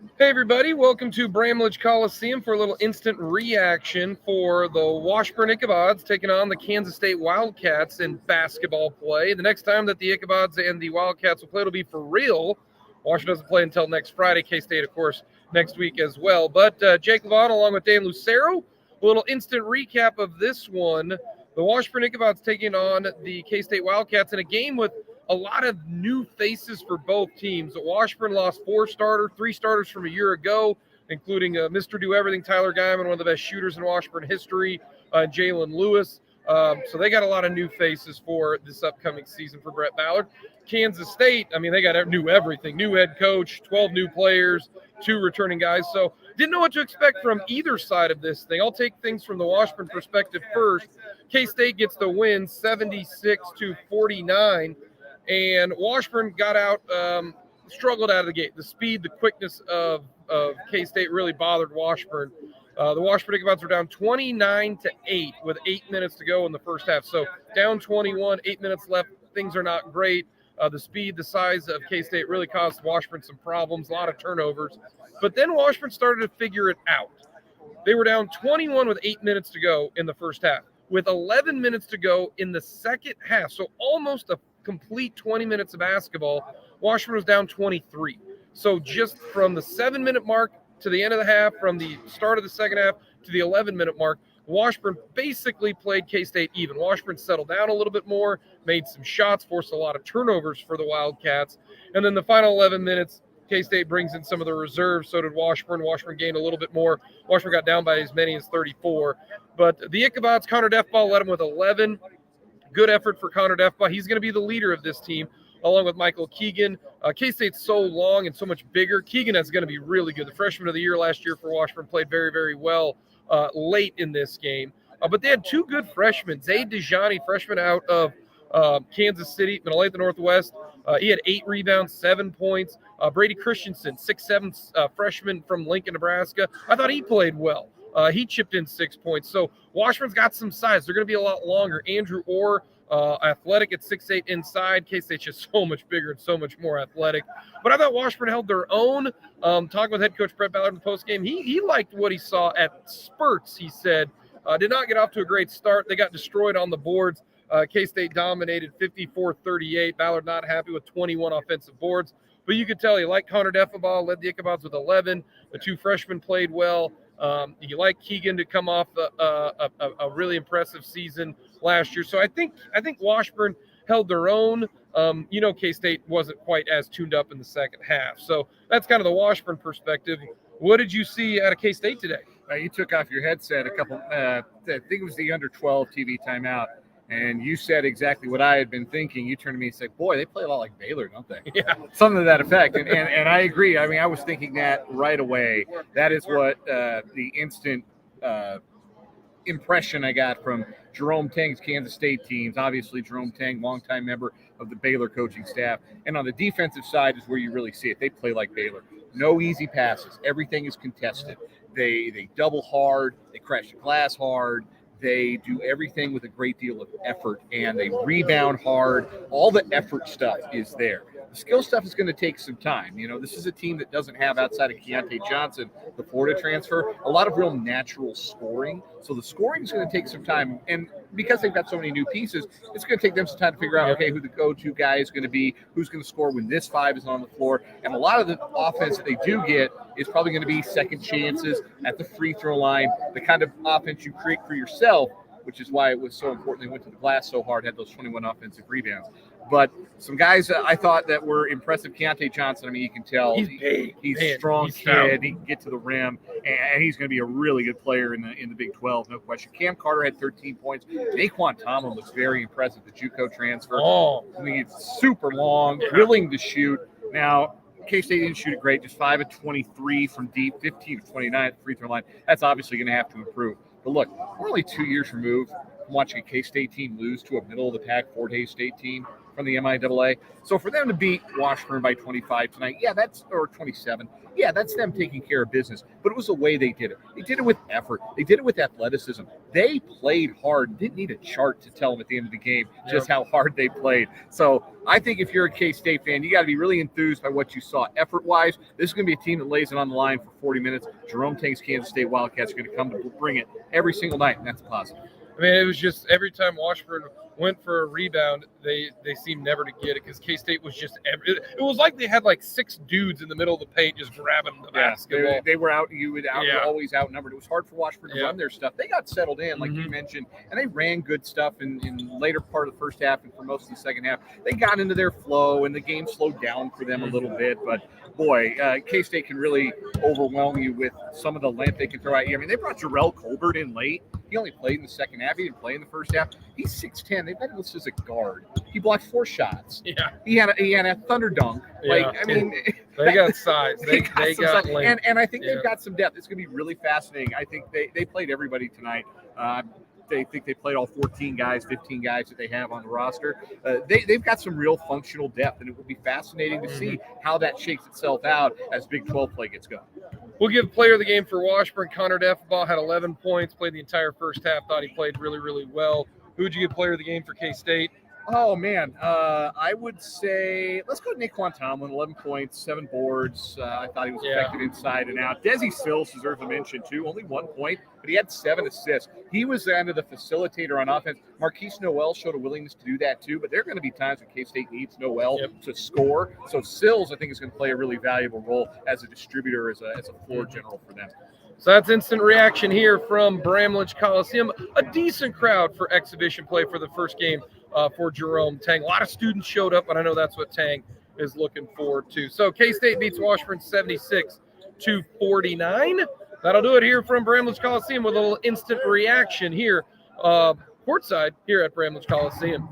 Hey everybody, welcome to Bramlage Coliseum for a little instant reaction for the Washburn Ichabods taking on the Kansas State Wildcats in basketball play. The next time that the Ichabods and the Wildcats will play, it'll be for real. Washburn doesn't play until next Friday. K-State, of course, next week as well. But Jake Levon along with Dan Lucero, a little instant recap of this one. The Washburn Ichabods taking on the K-State Wildcats in a game with a lot of new faces for both teams. Washburn lost three starters from a year ago, including Mr. Do Everything Tyler Guyman, one of the best shooters in Washburn history, Jalen Lewis. So they got a lot of new faces for this upcoming season for Brett Ballard. Kansas State, I mean, they got new everything, new head coach, 12 new players, 2 returning guys. So didn't know what to expect from either side of this thing. I'll take things from the Washburn perspective first. K-State gets the win 76-49. And Washburn got out, struggled out of the gate. The speed, the quickness of K-State really bothered Washburn. The Washburn Ichabods were down 29-8 with 8 minutes to go in the first half. So down 21, 8 minutes left. Things are not great. The speed, the size of K-State really caused Washburn some problems, a lot of turnovers. But then Washburn started to figure it out. They were down 21 with 8 minutes to go in the first half. With 11 minutes to go in the second half, so almost a complete 20 minutes of basketball, Washburn was down 23. So just from the 7-minute mark to the end of the half, from the start of the second half to the 11-minute mark, Washburn basically played K-State even. Washburn settled down a little bit more, made some shots, forced a lot of turnovers for the Wildcats. And then the final 11 minutes, K-State brings in some of the reserves. So did Washburn. Washburn gained a little bit more. Washburn got down by as many as 34. But the Ichabods, Connor Defball led them with 11. Good effort for Connor Defball. He's going to be the leader of this team, along with Michael Keegan. K-State's so long and so much bigger. Keegan is going to be really good. The freshman of the year last year for Washburn played very, very well late in this game. But they had 2 good freshmen. Zayd Dejani, freshman out of Kansas City, Olathe Northwest. He had 8 rebounds, 7 points. Brady Christensen, 6'7", freshman from Lincoln, Nebraska. I thought he played well. He chipped in 6 points. So Washburn's got some size. They're going to be a lot longer. Andrew Orr, athletic at 6'8" inside. K-State's just so much bigger and so much more athletic. But I thought Washburn held their own. Talking with head coach Brett Ballard in the postgame, he liked what he saw at spurts, he said. Did not get off to a great start. They got destroyed on the boards. K-State dominated 54-38. Ballard not happy with 21 offensive boards. But you could tell he liked Connor Defball, led the Ichabods with 11. The 2 freshmen played well. You like Keegan to come off a really impressive season last year. So I think Washburn held their own. K-State wasn't quite as tuned up in the second half. So that's kind of the Washburn perspective. What did you see out of K-State today? You took off your headset I think it was the under 12 TV timeout, and you said exactly what I had been thinking. You turned to me and said, boy, they play a lot like Baylor, don't they? Yeah. Something to that effect. And I agree. I mean, I was thinking that right away. That is what the instant impression I got from Jerome Tang's Kansas State teams. Obviously, Jerome Tang, longtime member of the Baylor coaching staff. And on the defensive side is where you really see it. They play like Baylor. No easy passes. Everything is contested. They double hard. They crash the glass hard. They do everything with a great deal of effort, and they rebound hard. All the effort stuff is there. The skill stuff is going to take some time. This is a team that doesn't have, outside of Keontae Johnson, the Florida transfer, a lot of real natural scoring. So the scoring is going to take some time. And because they've got so many new pieces, it's going to take them some time to figure out, okay, who the go-to guy is going to be, who's going to score when this 5 is on the floor. And a lot of the offense that they do get is probably going to be second chances at the free throw line, the kind of offense you create for yourself, which is why it was so important they went to the glass so hard, had those 21 offensive rebounds. But some guys I thought that were impressive. Keontae Johnson, I mean, you can tell He's big. He's a strong kid. He can get to the rim, and he's going to be a really good player in the Big 12, no question. Cam Carter had 13 points. Naquan Tomlin was very impressive, the JUCO transfer. I mean, it's super long, willing to shoot. Now, K-State didn't shoot it great, just 5 of 23 from deep, 15 of 29 at the free throw line. That's obviously going to have to improve. But look, we're only 2 years removed from watching a K-State team lose to a middle-of-the-pack Fort Hays State team. from the MIAA. So for them to beat Washburn by 25 tonight, or 27, that's them taking care of business. But it was the way they did it. They did it with effort. They did it with athleticism. They played hard. Didn't need a chart to tell them at the end of the game just how hard they played. So I think if you're a K-State fan, you got to be really enthused by what you saw effort-wise. This is going to be a team that lays it on the line for 40 minutes. Jerome Tang's Kansas State Wildcats are going to come to bring it every single night, and that's a positive. I mean, it was just every time Washburn went for a rebound, they seemed never to get it because K-State was just it was like they had like 6 dudes in the middle of the paint just grabbing the basketball. They were always outnumbered. It was hard for Washburn to run their stuff. They got settled in, like you mentioned, and they ran good stuff in later part of the first half and for most of the second half. They got into their flow, and the game slowed down for them a little bit. But, boy, K-State can really overwhelm you with some of the length they can throw at you. I mean, they brought Jarrell Colbert in late. He only played in the second half. He didn't play in the first half. He's 6'10". They've got him listed as a guard. He blocked 4 shots. Yeah. He had a thunder dunk. I mean, they got size. They got length. And I think they've got some depth. It's going to be really fascinating. I think they played everybody tonight. They think they played all 14 guys, 15 guys that they have on the roster. They've got some real functional depth, and it will be fascinating to see how that shakes itself out as Big 12 play gets going. We'll give player of the game for Washburn. Connor Deffabaugh had 11 points, played the entire first half, thought he played really, really well. Who would you give player of the game for K-State? Oh, man. I would say let's go to Naquan Tomlin, 11 points, 7 boards. I thought he was effective inside and out. Desi Sills deserves a mention, too. Only 1 point, but he had 7 assists. He was kind of the facilitator on offense. Marquise Noel showed a willingness to do that, too, but there are going to be times when K-State needs Noel to score. So Sills, I think, is going to play a really valuable role as a distributor, as a floor general for them. So that's instant reaction here from Bramlage Coliseum. A decent crowd for exhibition play for the first game for Jerome Tang. A lot of students showed up, and I know that's what Tang is looking forward to. So K-State beats Washburn 76-49. That'll do it here from Bramlage Coliseum with a little instant reaction here courtside here at Bramlage Coliseum.